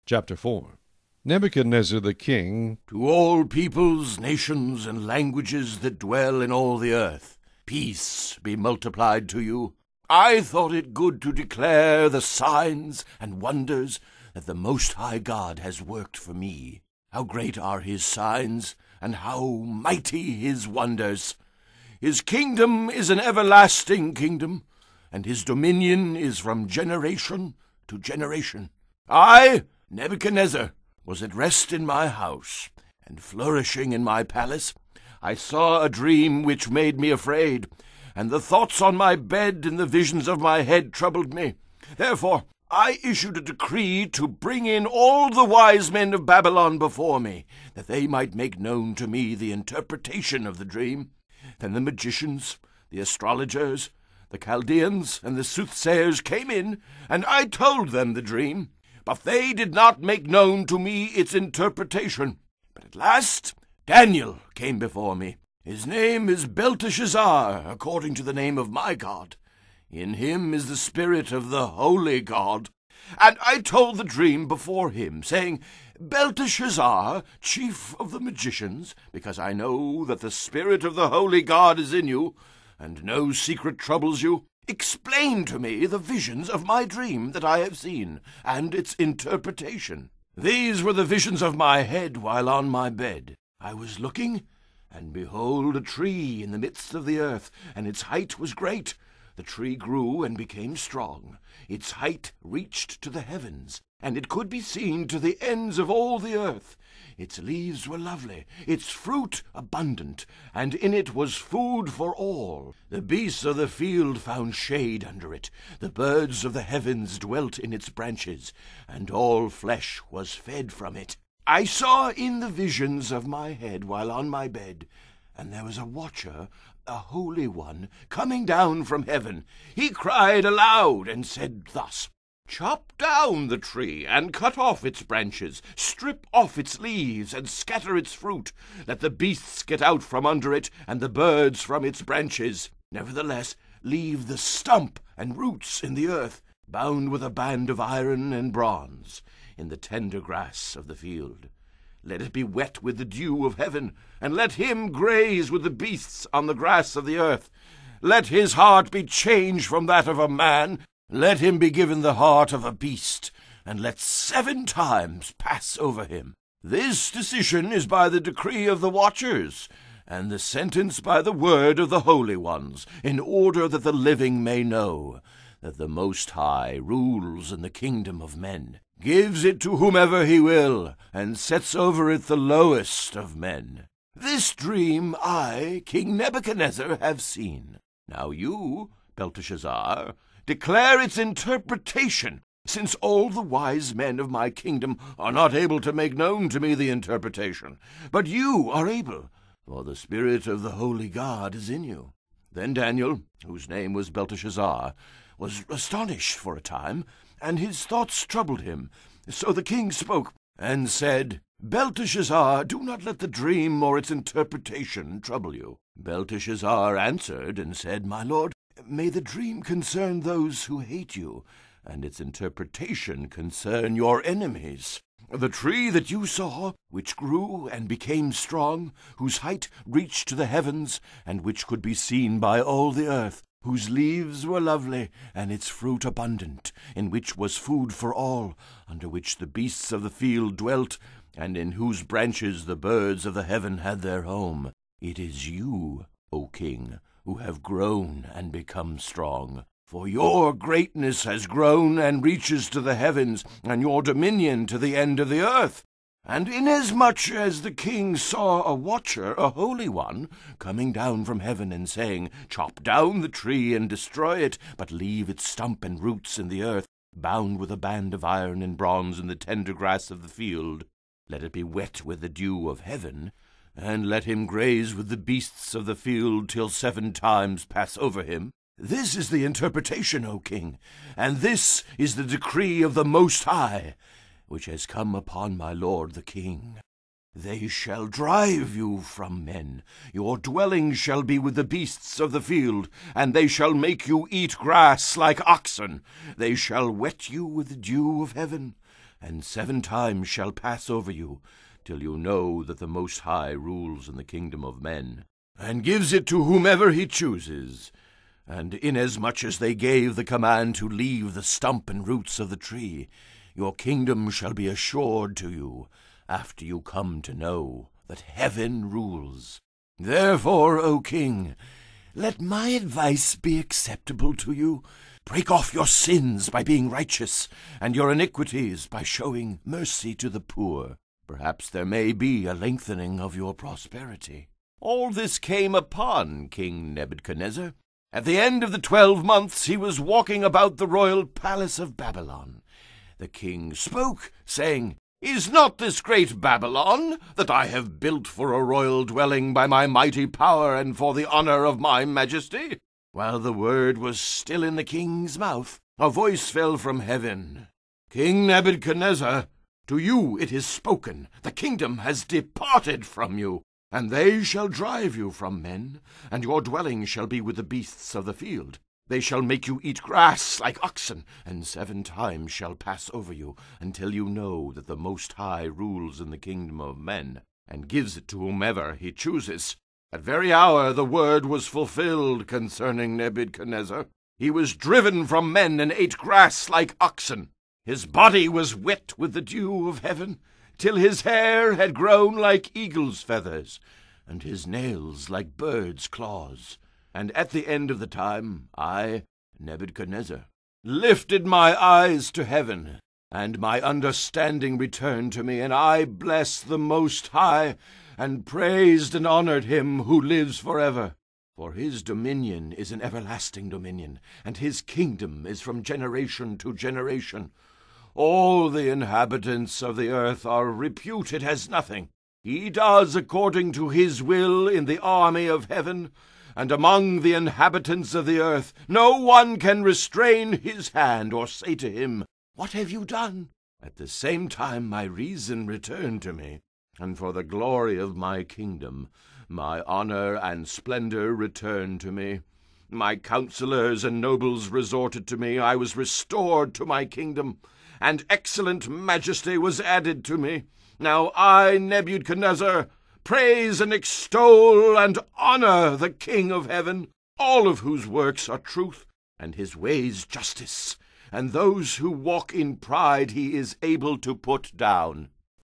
Chapter 4. Nebuchadnezzar the king, To all peoples, nations, and languages that dwell in all the earth, peace be multiplied to you. I thought it good to declare the signs and wonders that the Most High God has worked for me. How great are his signs, and how mighty his wonders! His kingdom is an everlasting kingdom, and his dominion is from generation to generation. I, Nebuchadnezzar, was at rest in my house, and flourishing in my palace. I saw a dream which made me afraid, and the thoughts on my bed and the visions of my head troubled me. Therefore I issued a decree to bring in all the wise men of Babylon before me, that they might make known to me the interpretation of the dream. Then the magicians, the astrologers, the Chaldeans, and the soothsayers came in, and I told them the dream. But they did not make known to me its interpretation. But at last Daniel came before me. His name is Belteshazzar, according to the name of my God. In him is the spirit of the holy God. And I told the dream before him, saying, Belteshazzar, chief of the magicians, because I know that the spirit of the holy God is in you, and no secret troubles you, explain to me the visions of my dream that I have seen, and its interpretation. These were the visions of my head while on my bed. I was looking, and behold, a tree in the midst of the earth, and its height was great. The tree grew and became strong. Its height reached to the heavens, and it could be seen to the ends of all the earth. Its leaves were lovely, its fruit abundant, and in it was food for all. The beasts of the field found shade under it. The birds of the heavens dwelt in its branches, and all flesh was fed from it. I saw in the visions of my head while on my bed, and there was a watcher, a holy one, coming down from heaven. He cried aloud and said thus, Chop down the tree, and cut off its branches, strip off its leaves, and scatter its fruit. Let the beasts get out from under it, and the birds from its branches. Nevertheless, leave the stump and roots in the earth, bound with a band of iron and bronze, in the tender grass of the field. Let it be wet with the dew of heaven, and let him graze with the beasts on the grass of the earth. Let his heart be changed from that of a man, let him be given the heart of a beast, and let 7 times pass over him. This decision is by the decree of the watchers, and the sentence by the word of the holy ones, in order that the living may know that the Most High rules in the kingdom of men, gives it to whomever he will, and sets over it the lowest of men. This dream I, King Nebuchadnezzar, have seen. Now you, Belteshazzar, declare its interpretation, since all the wise men of my kingdom are not able to make known to me the interpretation. But you are able, for the spirit of the holy God is in you. Then Daniel, whose name was Belteshazzar, was astonished for a time, and his thoughts troubled him. So the king spoke and said, Belteshazzar, do not let the dream or its interpretation trouble you. Belteshazzar answered and said, My lord, may the dream concern those who hate you, and its interpretation concern your enemies. The tree that you saw, which grew and became strong, whose height reached to the heavens, and which could be seen by all the earth, whose leaves were lovely, and its fruit abundant, in which was food for all, under which the beasts of the field dwelt, and in whose branches the birds of the heaven had their home. It is you, O king, who have grown and become strong. For your greatness has grown and reaches to the heavens, and your dominion to the end of the earth. And inasmuch as the king saw a watcher, a holy one, coming down from heaven and saying, Chop down the tree and destroy it, but leave its stump and roots in the earth, bound with a band of iron and bronze in the tender grass of the field. Let it be wet with the dew of heaven, and let him graze with the beasts of the field till 7 times pass over him. This is the interpretation, O king, and this is the decree of the Most High, which has come upon my lord the king. They shall drive you from men. Your dwelling shall be with the beasts of the field, and they shall make you eat grass like oxen. They shall wet you with the dew of heaven, and 7 times shall pass over you, till you know that the Most High rules in the kingdom of men, and gives it to whomever he chooses. And inasmuch as they gave the command to leave the stump and roots of the tree, your kingdom shall be assured to you, after you come to know that heaven rules. Therefore, O king, let my advice be acceptable to you. Break off your sins by being righteous, and your iniquities by showing mercy to the poor. Perhaps there may be a lengthening of your prosperity. All this came upon King Nebuchadnezzar. At the end of the 12 months he was walking about the royal palace of Babylon. The king spoke, saying, "Is not this great Babylon, that I have built for a royal dwelling by my mighty power and for the honor of my majesty?" While the word was still in the king's mouth, a voice fell from heaven. "King Nebuchadnezzar, to you it is spoken, the kingdom has departed from you, and they shall drive you from men, and your dwelling shall be with the beasts of the field. They shall make you eat grass like oxen, and 7 times shall pass over you, until you know that the Most High rules in the kingdom of men, and gives it to whomever he chooses." That very hour the word was fulfilled concerning Nebuchadnezzar. He was driven from men and ate grass like oxen. His body was wet with the dew of heaven, till his hair had grown like eagle's feathers, and his nails like birds' claws. And at the end of the time, I, Nebuchadnezzar, lifted my eyes to heaven, and my understanding returned to me, and I blessed the Most High, and praised and honored him who lives forever. For his dominion is an everlasting dominion, and his kingdom is from generation to generation. All the inhabitants of the earth are reputed as nothing. He does according to his will in the army of heaven, and among the inhabitants of the earth no one can restrain his hand or say to him, "What have you done?" At the same time my reason returned to me, and for the glory of my kingdom, my honor and splendor returned to me. My counselors and nobles resorted to me. I was restored to my kingdom, and excellent majesty was added to me. Now I, Nebuchadnezzar, praise and extol and honor the King of heaven, all of whose works are truth, and his ways justice, and those who walk in pride he is able to put down.